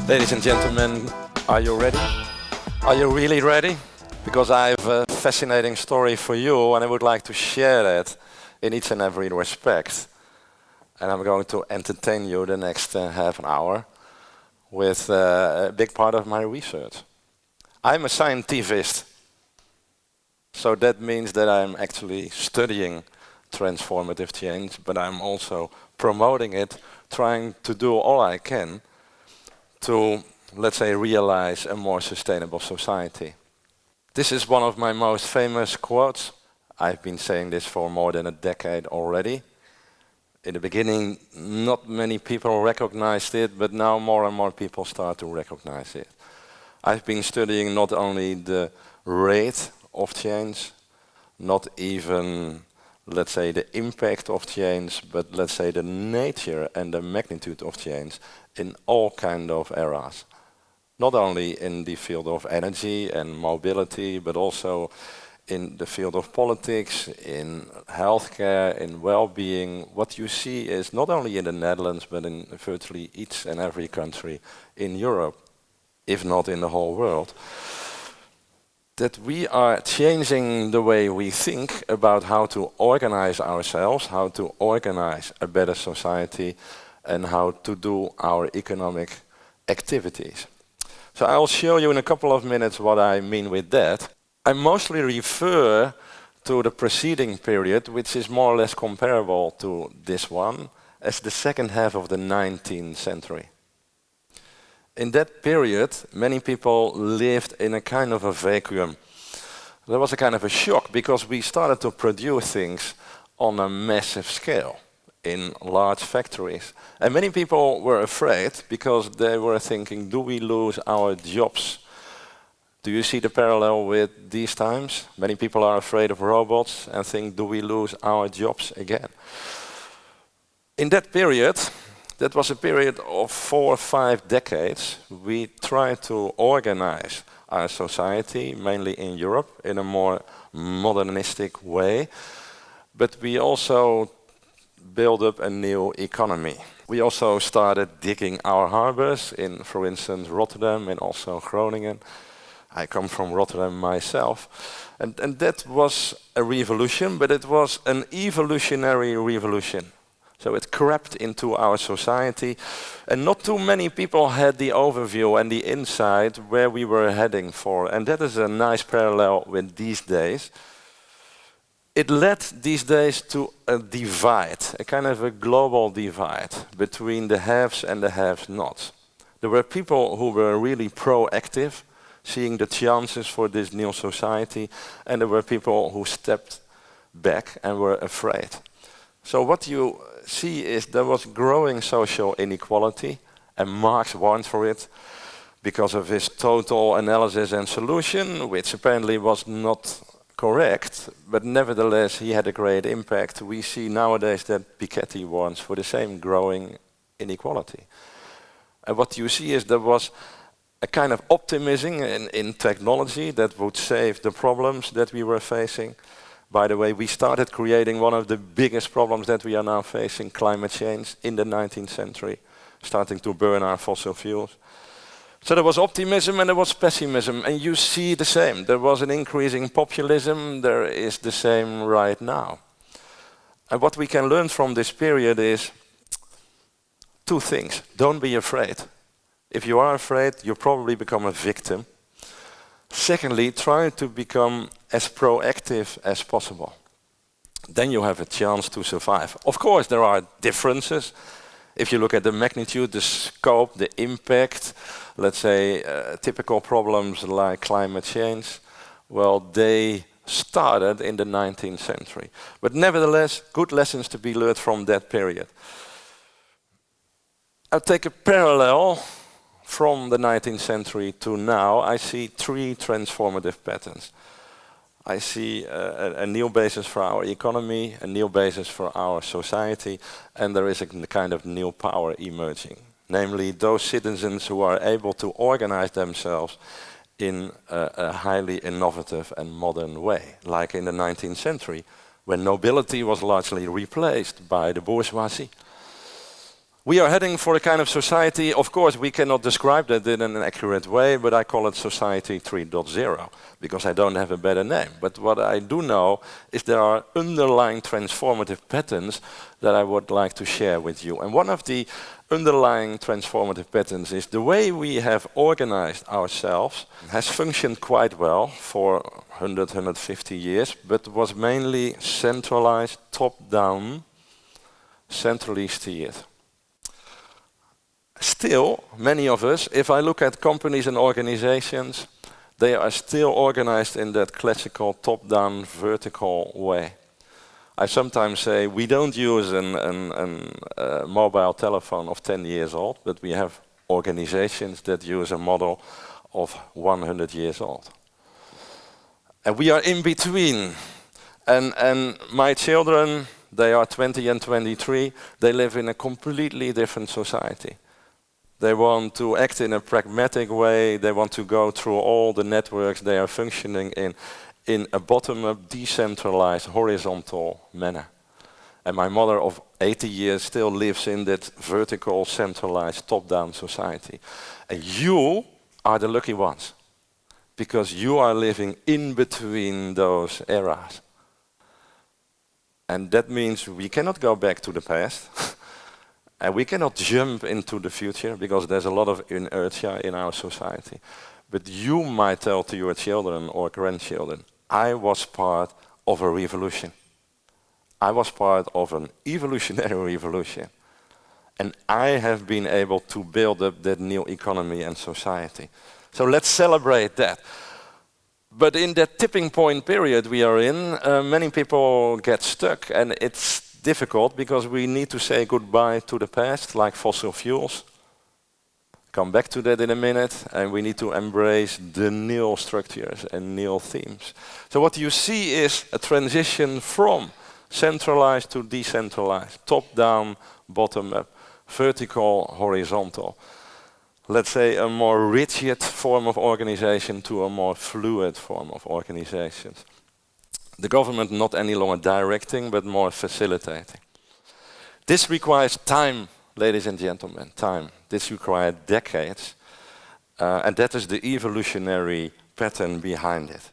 Ladies and gentlemen, are you ready? Are you really ready? Because I have a fascinating story for you and I would like to share that in each and every respect. And I'm going to entertain you the next half an hour with a big part of my research. I'm a scientivist, so that means that I'm actually studying transformative change, but I'm also promoting it, trying to do all I can to, let's say, realize a more sustainable society. This is one of my most famous quotes. I've been saying this for more than a decade already. In the beginning, not many people recognized it, but now more and more people start to recognize it. I've been studying not only the rate of change, not even, let's say, the impact of change, but let's say the nature and the magnitude of change in all kind of eras. Not only in the field of energy and mobility, but also in the field of politics, in healthcare, in well-being. What you see is not only in the Netherlands, but in virtually each and every country in Europe, if not in the whole world, that we are changing the way we think about how to organize ourselves, how to organize a better society, and how to do our economic activities. So I'll show you in a couple of minutes what I mean with that. I mostly refer to the preceding period, which is more or less comparable to this one, as the second half of the 19th century. In that period, many people lived in a kind of a vacuum. There was a kind of a shock because we started to produce things on a massive scale in large factories. And many people were afraid because they were thinking, do we lose our jobs? Do you see the parallel with these times? Many people are afraid of robots and think, do we lose our jobs again? In that period, that was a period of 4 or 5 decades, we tried to organize our society, mainly in Europe, in a more modernistic way. But we also build up a new economy. We also started digging our harbors in, for instance, Rotterdam and also Groningen. I come from Rotterdam myself. And that was a revolution, but it was an evolutionary revolution. So it crept into our society, and not too many people had the overview and the insight where we were heading for. And that is a nice parallel with these days. It led these days to a divide, a kind of a global divide between the haves and the have-nots. There were people who were really proactive, seeing the chances for this new society, and there were people who stepped back and were afraid. So what you see is there was growing social inequality, and Marx warned for it because of his total analysis and solution, which apparently was not correct, but nevertheless he had a great impact. We see nowadays that Piketty warns for the same growing inequality. And what you see is there was a kind of optimism in technology that would save the problems that we were facing. By the way, we started creating one of the biggest problems that we are now facing, climate change, in the 19th century, starting to burn our fossil fuels. So there was optimism and there was pessimism, and you see the same. There was an increasing populism, there is the same right now. And what we can learn from this period is 2 things. Don't be afraid. If you are afraid, you probably become a victim. Secondly, try to become as proactive as possible. Then you have a chance to survive. Of course, there are differences. If you look at the magnitude, the scope, the impact, let's say typical problems like climate change, well, they started in the 19th century. But nevertheless, good lessons to be learned from that period. I'll take a parallel from the 19th century to now. I see 3 transformative patterns. I see a new basis for our economy, a new basis for our society, and there is a kind of new power emerging. Namely, those citizens who are able to organize themselves in a highly innovative and modern way, like in the 19th century, when nobility was largely replaced by the bourgeoisie. We are heading for a kind of society, of course we cannot describe that in an accurate way, but I call it Society 3.0, because I don't have a better name. But what I do know is there are underlying transformative patterns that I would like to share with you. And one of the underlying transformative patterns is the way we have organized ourselves has functioned quite well for 100, 150 years, but was mainly centralized, top-down, centrally steered. Still, many of us, if I look at companies and organizations, they are still organized in that classical top-down vertical way. I sometimes say we don't use a mobile telephone of 10 years old, but we have organizations that use a model of 100 years old. And we are in between. And my children, they are 20 and 23, they live in a completely different society. They want to act in a pragmatic way. They want to go through all the networks they are functioning in a bottom-up, decentralized, horizontal manner. And my mother of 80 years still lives in that vertical, centralized, top-down society. And you are the lucky ones, because you are living in between those eras. And that means we cannot go back to the past. And we cannot jump into the future because there's a lot of inertia in our society. But you might tell to your children or grandchildren, I was part of a revolution. I was part of an evolutionary revolution. And I have been able to build up that new economy and society. So let's celebrate that. But in that tipping point period we are in, many people get stuck, and it's difficult because we need to say goodbye to the past, like fossil fuels. Come back to that in a minute, and we need to embrace the new structures and new themes. So what you see is a transition from centralized to decentralized, top-down, bottom-up, vertical, horizontal. Let's say a more rigid form of organization to a more fluid form of organization. The government not any longer directing, but more facilitating. This requires time, ladies and gentlemen, time. This requires decades, and that is the evolutionary pattern behind it.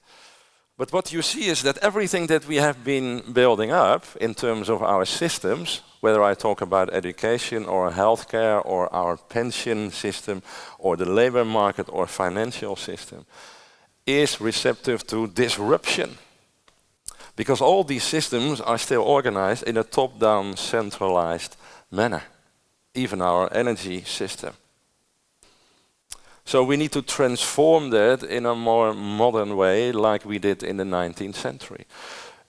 But what you see is that everything that we have been building up in terms of our systems, whether I talk about education or healthcare or our pension system or the labor market or financial system, is receptive to disruption. Because all these systems are still organized in a top-down, centralized manner. Even our energy system. So we need to transform that in a more modern way, like we did in the 19th century.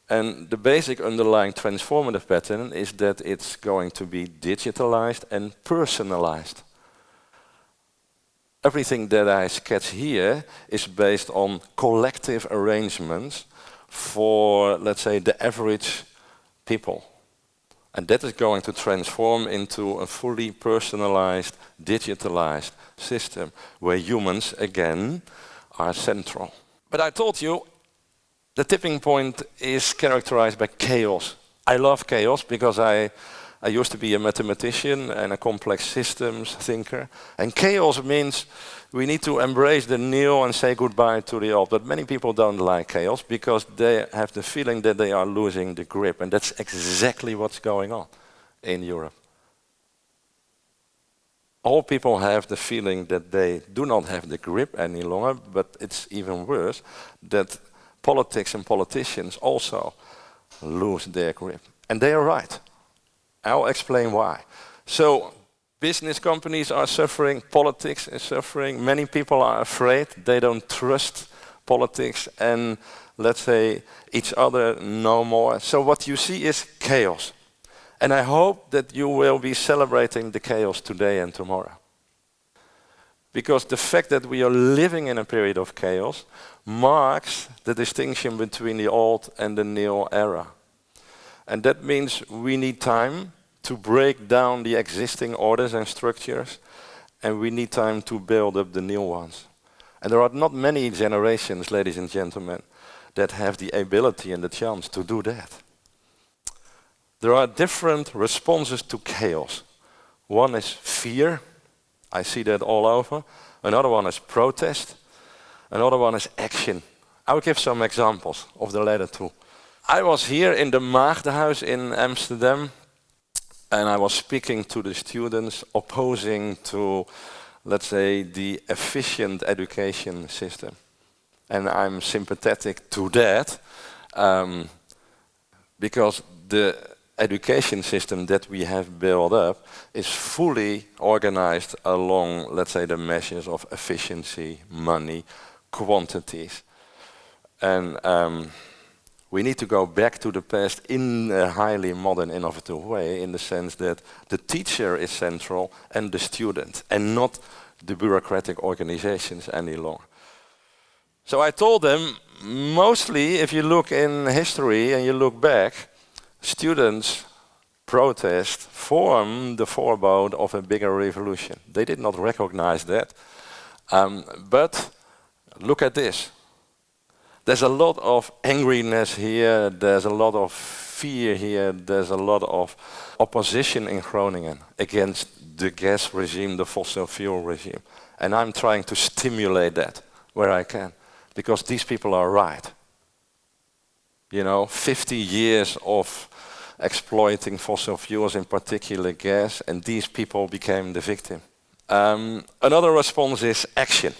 And the basic underlying transformative pattern is that it's going to be digitalized and personalized. Everything that I sketch here is based on collective arrangements for, let's say, the average people. And that is going to transform into a fully personalized, digitalized system where humans, again, are central. But I told you, the tipping point is characterized by chaos. I love chaos because I used to be a mathematician and a complex systems thinker. And chaos means we need to embrace the new and say goodbye to the old. But many people don't like chaos because they have the feeling that they are losing the grip. And that's exactly what's going on in Europe. All people have the feeling that they do not have the grip any longer, but it's even worse, that politics and politicians also lose their grip. And they are right. I'll explain why. So, business companies are suffering, politics is suffering, many people are afraid, they don't trust politics and, let's say, each other no more. So what you see is chaos. And I hope that you will be celebrating the chaos today and tomorrow. Because the fact that we are living in a period of chaos marks the distinction between the old and the new era. And that means we need time to break down the existing orders and structures, and we need time to build up the new ones. And there are not many generations, ladies and gentlemen, that have the ability and the chance to do that. There are different responses to chaos. One is fear. I see that all over. Another one is protest. Another one is action. I will give some examples of the latter two. I was here in the Maagdenhuis in Amsterdam, and I was speaking to the students opposing to, let's say, the efficient education system. And I'm sympathetic to that, because the education system that we have built up is fully organized along, let's say, the measures of efficiency, money, quantities. And we need to go back to the past in a highly modern, innovative way, in the sense that the teacher is central and the student, and not the bureaucratic organizations any longer. So I told them, mostly, if you look in history and you look back, students' protest form the forebode of a bigger revolution. They did not recognize that. But look at this. There's a lot of angriness here, there's a lot of fear here, there's a lot of opposition in Groningen against the gas regime, the fossil fuel regime. And I'm trying to stimulate that where I can, because these people are right. You know, 50 years of exploiting fossil fuels, in particular gas, and these people became the victim. Another response is action.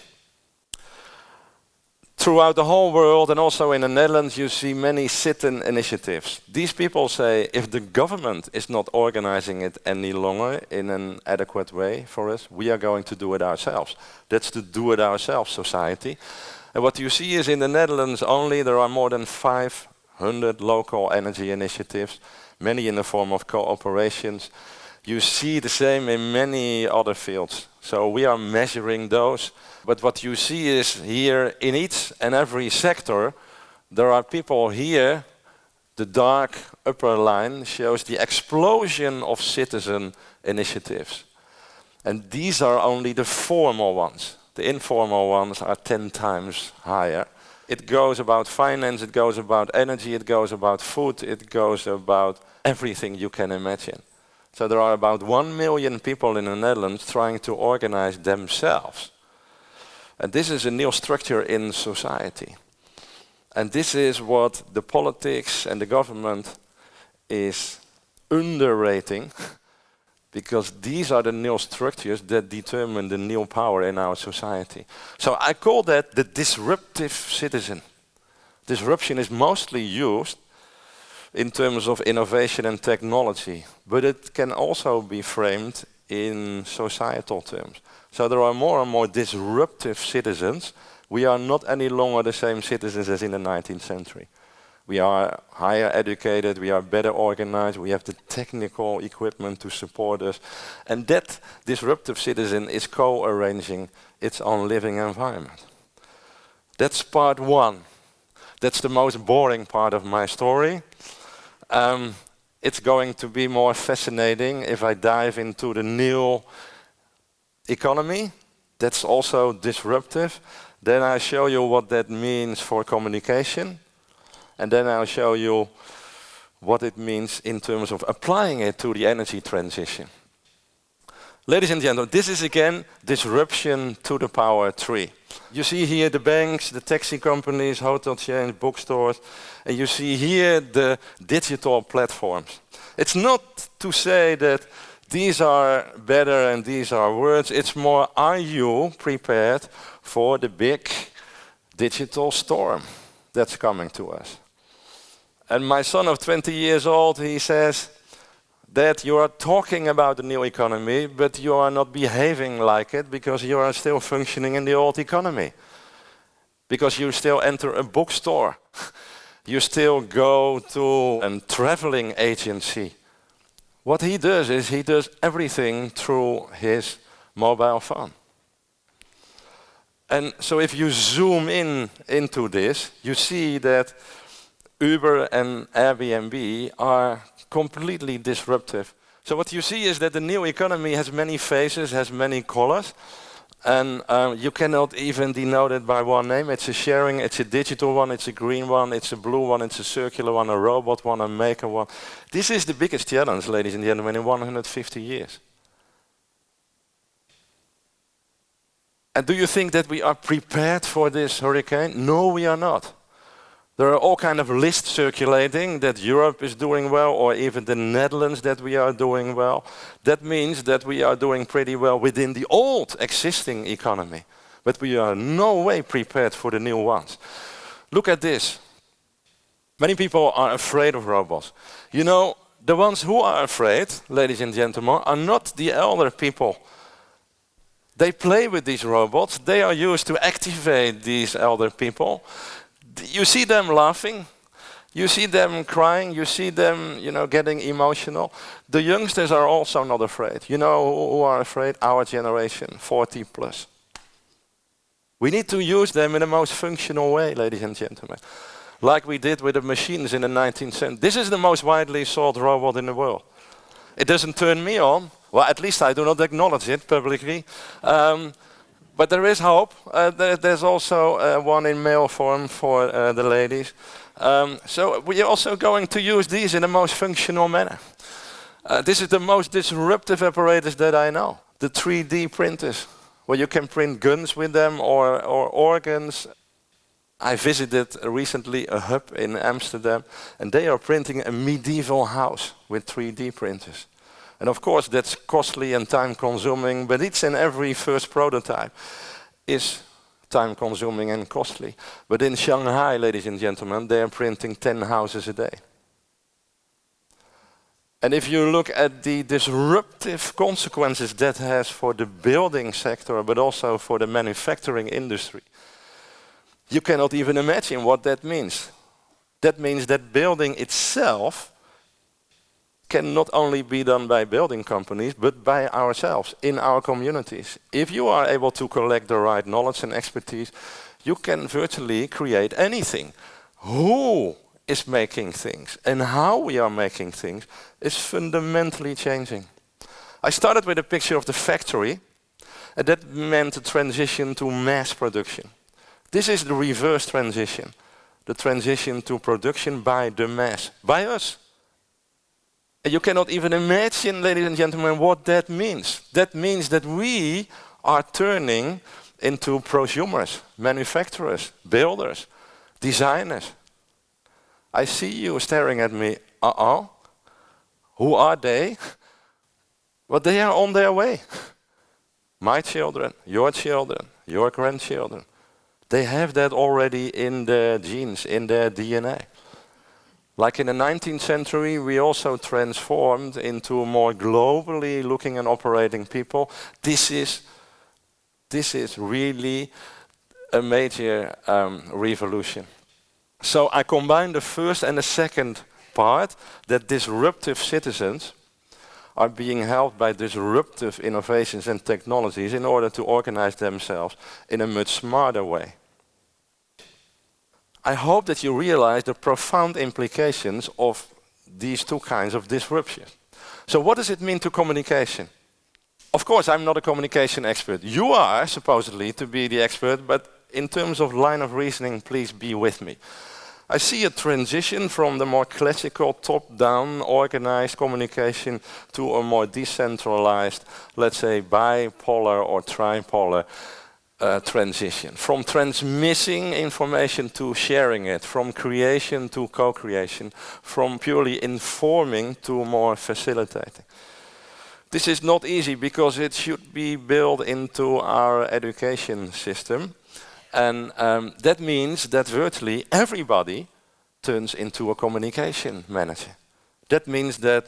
Throughout the whole world and also in the Netherlands, you see many sit-in initiatives. These people say, if the government is not organizing it any longer in an adequate way for us, we are going to do it ourselves. That's the do-it-ourselves society. And what you see is in the Netherlands only, there are more than 500 local energy initiatives, many in the form of cooperations. You see the same in many other fields. So we are measuring those. But what you see is here in each and every sector, there are people here. The dark upper line shows the explosion of citizen initiatives. And these are only the formal ones. The informal ones are 10 times higher. It goes about finance, it goes about energy, it goes about food, it goes about everything you can imagine. So there are about 1 million people in the Netherlands trying to organize themselves. And this is a new structure in society. And this is what the politics and the government is underrating, because these are the new structures that determine the new power in our society. So I call that the disruptive citizen. Disruption is mostly used in terms of innovation and technology, but it can also be framed in societal terms. So there are more and more disruptive citizens. We are not any longer the same citizens as in the 19th century. We are higher educated, we are better organized, we have the technical equipment to support us. And that disruptive citizen is co-arranging its own living environment. That's part one. That's the most boring part of my story. It's going to be more fascinating if I dive into the new economy. That's also disruptive. Then I show you what that means for communication. And then I'll show you what it means in terms of applying it to the energy transition. Ladies and gentlemen, this is again disruption to the power 3. You see here the banks, the taxi companies, hotel chains, bookstores, and you see here the digital platforms. It's not to say that these are better and these are worse. It's more, are you prepared for the big digital storm that's coming to us? And my son of 20 years old, he says that you are talking about the new economy, but you are not behaving like it because you are still functioning in the old economy. Because you still enter a bookstore. You still go to a traveling agency. What he does is he does everything through his mobile phone. And so if you zoom into this, you see that Uber and Airbnb are completely disruptive. So what you see is that the new economy has many faces, has many colors, and you cannot even denote it by one name. It's a sharing, it's a digital one, it's a green one, it's a blue one, it's a circular one, a robot one, a maker one. This is the biggest challenge, ladies and gentlemen, in 150 years. And do you think that we are prepared for this hurricane? No, we are not. There are all kinds of lists circulating that Europe is doing well, or even the Netherlands that we are doing well. That means that we are doing pretty well within the old existing economy. But we are no way prepared for the new ones. Look at this. Many people are afraid of robots. You know, the ones who are afraid, ladies and gentlemen, are not the elder people. They play with these robots. They are used to activate these elder people. You see them laughing. You see them crying. You see them, getting emotional. The youngsters are also not afraid. You know who are afraid? Our generation, 40 plus. We need to use them in the most functional way, ladies and gentlemen. Like we did with the machines in the 19th century. This is the most widely sold robot in the world. It doesn't turn me on. Well, at least I do not acknowledge it publicly. But there is hope. There's also one in male form for the ladies. So we are also going to use these in the most functional manner. This is the most disruptive apparatus that I know. The 3D printers, where you can print guns with them or organs. I visited recently a hub in Amsterdam, and they are printing a medieval house with 3D printers. And of course that's costly and time consuming, but each and every first prototype is time consuming and costly. But in Shanghai, ladies and gentlemen, they are printing 10 houses a day. And if you look at the disruptive consequences that has for the building sector, but also for the manufacturing industry, you cannot even imagine what that means. That means that building itself can not only be done by building companies, but by ourselves, in our communities. If you are able to collect the right knowledge and expertise, you can virtually create anything. Who is making things and how we are making things is fundamentally changing. I started with a picture of the factory, and that meant a transition to mass production. This is the reverse transition, the transition to production by the mass, by us. And you cannot even imagine, ladies and gentlemen, what that means. That means that we are turning into prosumers, manufacturers, builders, designers. I see you staring at me, who are they? Well, they are on their way. My children, your grandchildren. They have that already in their genes, in their DNA. Like in the 19th century, we also transformed into more globally looking and operating people. This is really a major revolution. So I combine the first and the second part, that disruptive citizens are being helped by disruptive innovations and technologies in order to organize themselves in a much smarter way. I hope that you realize the profound implications of these two kinds of disruption. So what does it mean to communication? Of course, I'm not a communication expert. You are supposedly to be the expert, but in terms of line of reasoning, please be with me. I see a transition from the more classical top-down organized communication to a more decentralized, let's say bipolar or tripolar transition. From transmitting information to sharing it, from creation to co-creation, from purely informing to more facilitating. This is not easy because it should be built into our education system. And that means that virtually everybody turns into a communication manager. That means that,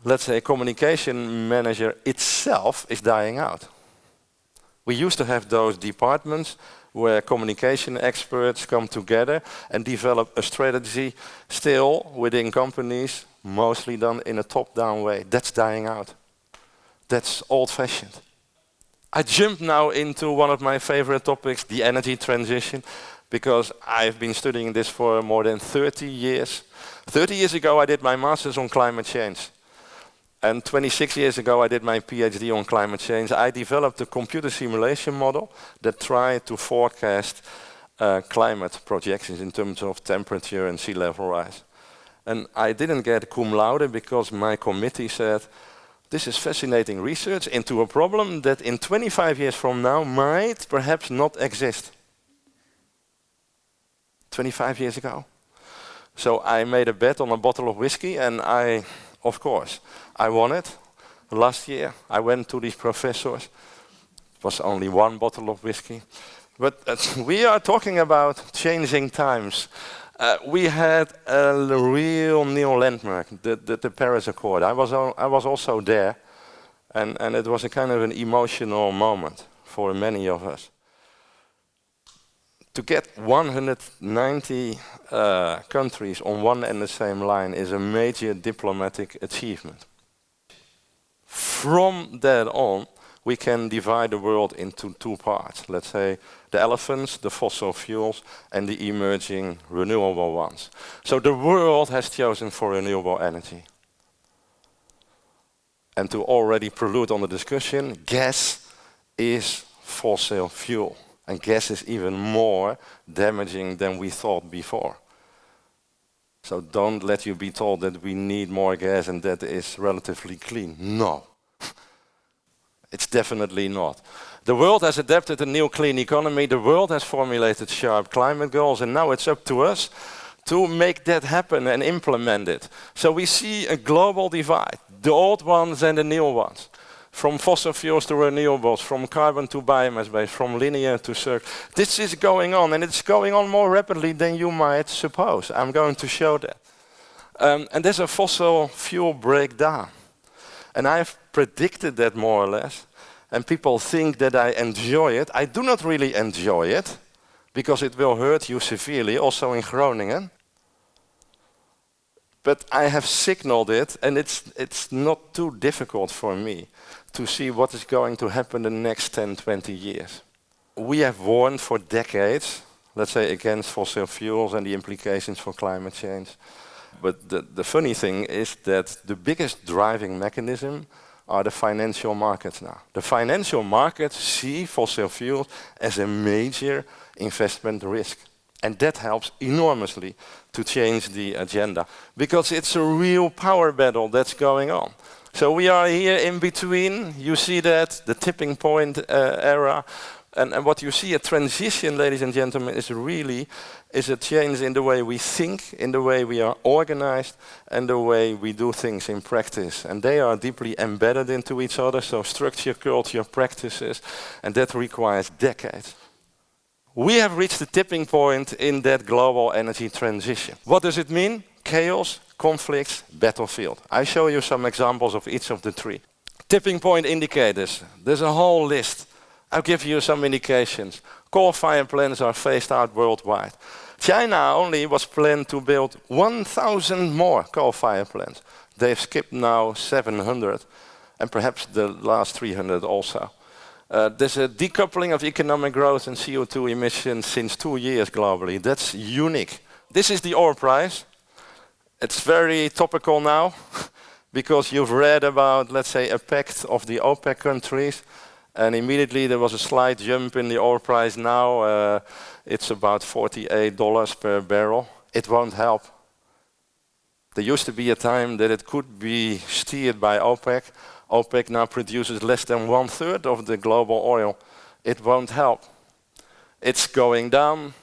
let's say, a communication manager itself is dying out. We used to have those departments where communication experts come together and develop a strategy still within companies, mostly done in a top-down way. That's dying out. That's old-fashioned. I jump now into one of my favorite topics, the energy transition, because I've been studying this for more than 30 years. 30 years ago, I did my master's on climate change. And 26 years ago, I did my PhD on climate change. I developed a computer simulation model that tried to forecast climate projections in terms of temperature and sea level rise. And I didn't get cum laude because my committee said, This is fascinating research into a problem that in 25 years from now might perhaps not exist. 25 years ago. So I made a bet on a bottle of whiskey and of course, I won it. Last year I went to these professors. It was only one bottle of whiskey. But we are talking about changing times. We had a real new landmark, the Paris Accord. I was also there, and it was a kind of an emotional moment for many of us. To get 190 countries on one and the same line is a major diplomatic achievement. From that on, we can divide the world into two parts. Let's say the elephants, the fossil fuels, and the emerging renewable ones. So the world has chosen for renewable energy. And to already prelude on the discussion, gas is fossil fuel. And gas is even more damaging than we thought before. So don't let you be told that we need more gas and that is relatively clean. No. It's definitely not. The world has adapted a new clean economy. The world has formulated sharp climate goals. And now it's up to us to make that happen and implement it. So we see a global divide. The old ones and the new ones. From fossil fuels to renewables, from carbon to biomass-based, from linear to circular. This is going on, and it's going on more rapidly than you might suppose. I'm going to show that. And there's a fossil fuel breakdown. And I've predicted that more or less. And people think that I enjoy it. I do not really enjoy it, because it will hurt you severely, also in Groningen. But I have signaled it, and it's not too difficult for me to see what is going to happen the next 10, 20 years. We have warned for decades, let's say, against fossil fuels and the implications for climate change. But the funny thing is that the biggest driving mechanism are the financial markets now. The financial markets see fossil fuels as a major investment risk. And that helps enormously to change the agenda, because it's a real power battle that's going on. So we are here in between. You see that, the tipping point era. And what you see, a transition, ladies and gentlemen, is a change in the way we think, in the way we are organized, and the way we do things in practice. And they are deeply embedded into each other, so structure, culture, practices, and that requires decades. We have reached the tipping point in that global energy transition. What does it mean? Chaos, conflicts, battlefield. I show you some examples of each of the three. Tipping point indicators. There's a whole list. I'll give you some indications. Coal-fired plants are phased out worldwide. China only was planned to build 1,000 more coal-fired plants. They've skipped now 700, and perhaps the last 300 also. There's a decoupling of economic growth and CO2 emissions since 2 years globally. That's unique. This is the oil price. It's very topical now because you've read about, let's say, a pact of the OPEC countries, and immediately there was a slight jump in the oil price. Now it's about $48 per barrel. It won't help. There used to be a time that it could be steered by OPEC. OPEC now produces less than 1/3 of the global oil. It won't help. It's going down.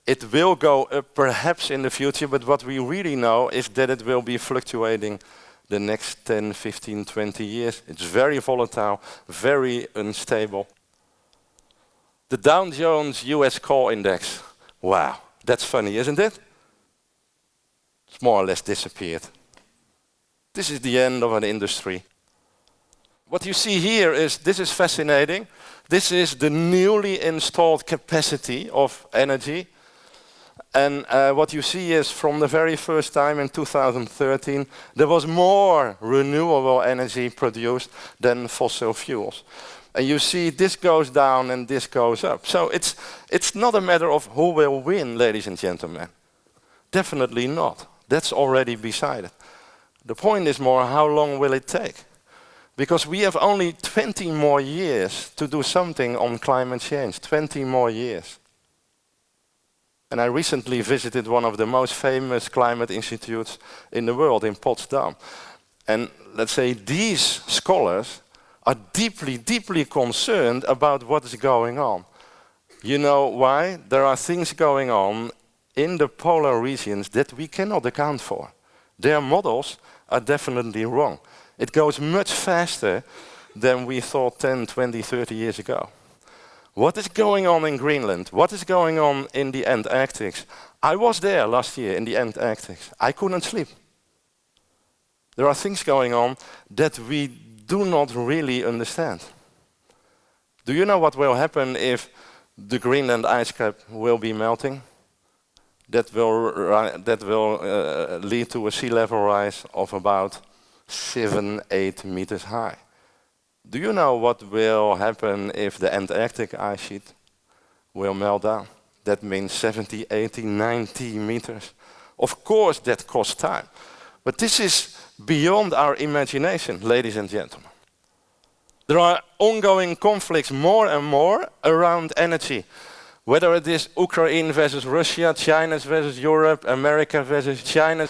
It will go up perhaps in the future, but what we really know is that it will be fluctuating the next 10, 15, 20 years. It's very volatile, very unstable. The Dow Jones US Coal Index. Wow, that's funny, isn't it? It's more or less disappeared. This is the end of an industry. What you see here is, this is fascinating. This is the newly installed capacity of energy. And what you see is, from the very first time in 2013, there was more renewable energy produced than fossil fuels. And you see this goes down and this goes up. So it's not a matter of who will win, ladies and gentlemen. Definitely not. That's already decided. The point is more, how long will it take? Because we have only 20 more years to do something on climate change. 20 more years. And I recently visited one of the most famous climate institutes in the world, in Potsdam. And let's say these scholars are deeply, deeply concerned about what is going on. You know why? There are things going on in the polar regions that we cannot account for. Their models are definitely wrong. It goes much faster than we thought 10, 20, 30 years ago. What is going on in Greenland? What is going on in the Antarctic? I was there last year in the Antarctic. I couldn't sleep. There are things going on that we do not really understand. Do you know what will happen if the Greenland ice cap will be melting? That will lead to a sea level rise of about 7, 8 meters high. Do you know what will happen if the Antarctic ice sheet will melt down? That means 70, 80, 90 meters. Of course that costs time. But this is beyond our imagination, ladies and gentlemen. There are ongoing conflicts more and more around energy. Whether it is Ukraine versus Russia, China versus Europe, America versus China,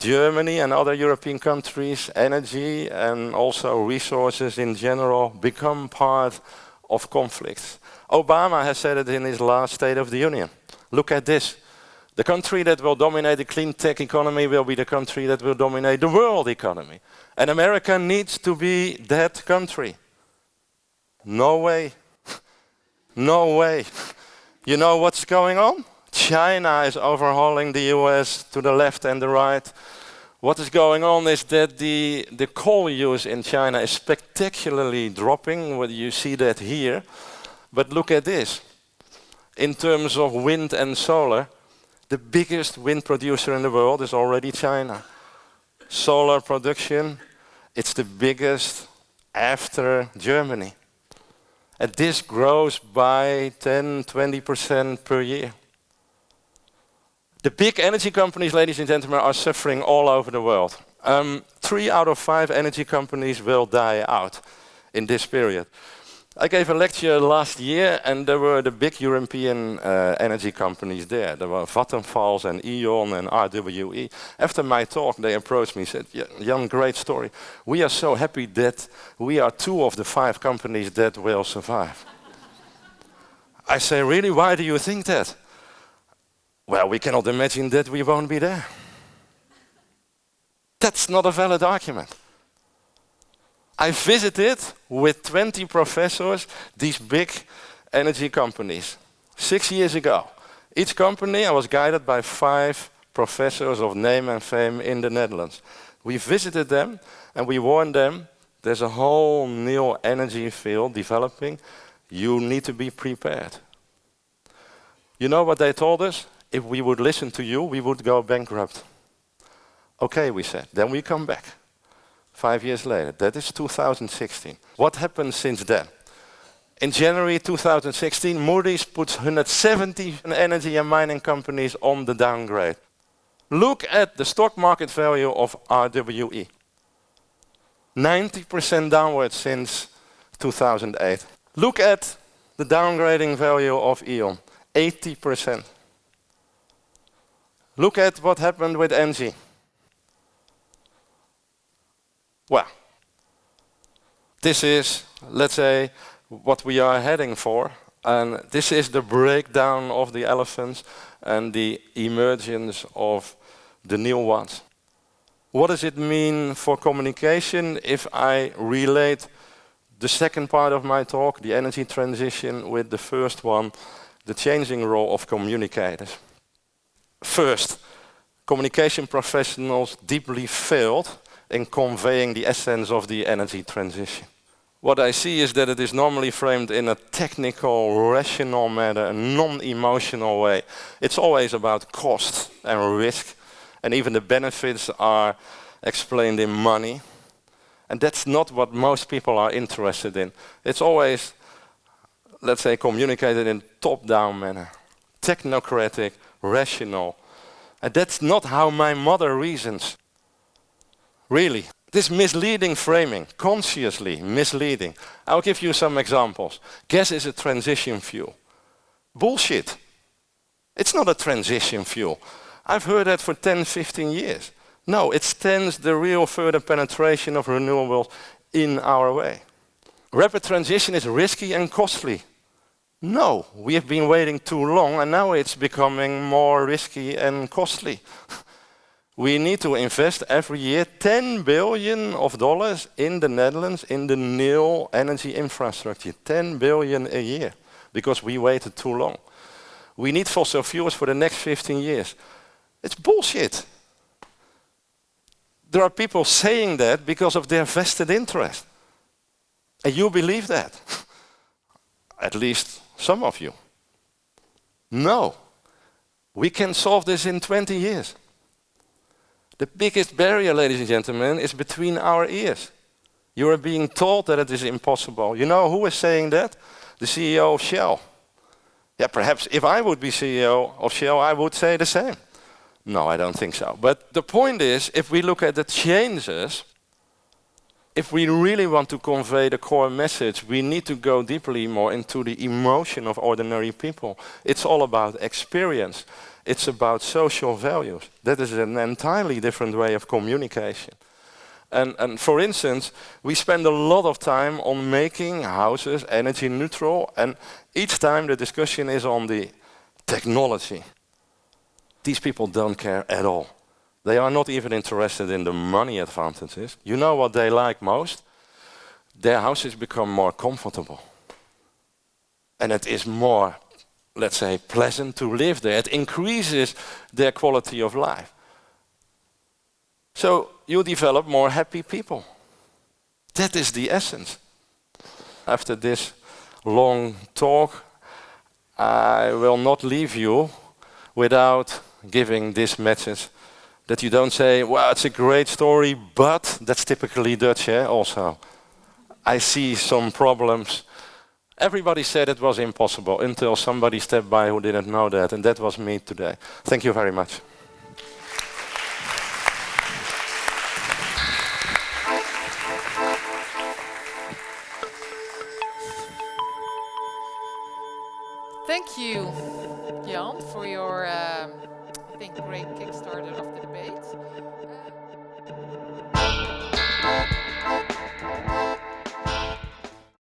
Germany and other European countries, energy and also resources in general become part of conflicts. Obama has said it in his last State of the Union. Look at this. The country that will dominate the clean tech economy will be the country that will dominate the world economy. And America needs to be that country. No way. No way. You know what's going on? China is overhauling the US to the left and the right. What is going on is that the coal use in China is spectacularly dropping. Well, you see that here. But look at this. In terms of wind and solar, the biggest wind producer in the world is already China. Solar production, it's the biggest after Germany. And this grows by 10, 20% per year. The big energy companies, ladies and gentlemen, are suffering all over the world. 3 out of 5 energy companies will die out in this period. I gave a lecture last year and there were the big European energy companies there. There were Vattenfall and E.ON and RWE. After my talk, they approached me and said, Jan, great story. We are so happy that we are 2 of the 5 companies that will survive. I say, really, why do you think that? Well, we cannot imagine that we won't be there. That's not a valid argument. I visited with 20 professors these big energy companies 6 years ago. Each company, I was guided by 5 professors of name and fame in the Netherlands. We visited them and we warned them, there's a whole new energy field developing. You need to be prepared. You know what they told us? If we would listen to you, we would go bankrupt. Okay, we said, then we come back. 5 years later, that is 2016. What happened since then? In January 2016, Moody's puts 170 energy and mining companies on the downgrade. Look at the stock market value of RWE. 90% downward since 2008. Look at the downgrading value of E.ON, 80%. Look at what happened with Engie. Well, this is, let's say, what we are heading for. And this is the breakdown of the elephants and the emergence of the new ones. What does it mean for communication if I relate the second part of my talk, the energy transition, with the first one, the changing role of communicators? First, communication professionals deeply failed in conveying the essence of the energy transition. What I see is that it is normally framed in a technical, rational manner, a non-emotional way. It's always about cost and risk, and even the benefits are explained in money. And that's not what most people are interested in. It's always, let's say, communicated in top-down manner, technocratic, rational. And that's not how my mother reasons. Really, this misleading framing, consciously misleading. I'll give you some examples. Gas is a transition fuel. Bullshit. It's not a transition fuel. I've heard that for 10, 15 years. No, it stands the real further penetration of renewables in our way. Rapid transition is risky and costly. No, we have been waiting too long and now it's becoming more risky and costly. We need to invest every year $10 billion in the Netherlands in the new energy infrastructure. 10 billion a year, because we waited too long. We need fossil fuels for the next 15 years. It's bullshit. There are people saying that because of their vested interest. And you believe that. At least some of you. No. We can solve this in 20 years. The biggest barrier, ladies and gentlemen, is between our ears. You are being told that it is impossible. You know who is saying that? The CEO of Shell. Yeah, perhaps if I would be CEO of Shell, I would say the same. No, I don't think so. But the point is, if we look at the changes, if we really want to convey the core message, we need to go deeply more into the emotion of ordinary people. It's all about experience. It's about social values. That is an entirely different way of communication. And for instance, we spend a lot of time on making houses energy neutral, and each time the discussion is on the technology. These people don't care at all. They are not even interested in the money advantages. You know what they like most? Their houses become more comfortable. And it is more, let's say, pleasant to live there. It increases their quality of life. So you develop more happy people. That is the essence. After this long talk, I will not leave you without giving this message, that you don't say, well, it's a great story, but that's typically Dutch, also. I see some problems. Everybody said it was impossible until somebody stepped by who didn't know that, and that was me today. Thank you very much. Thank you, Jan, for your, I think, great kickstarter of the debate.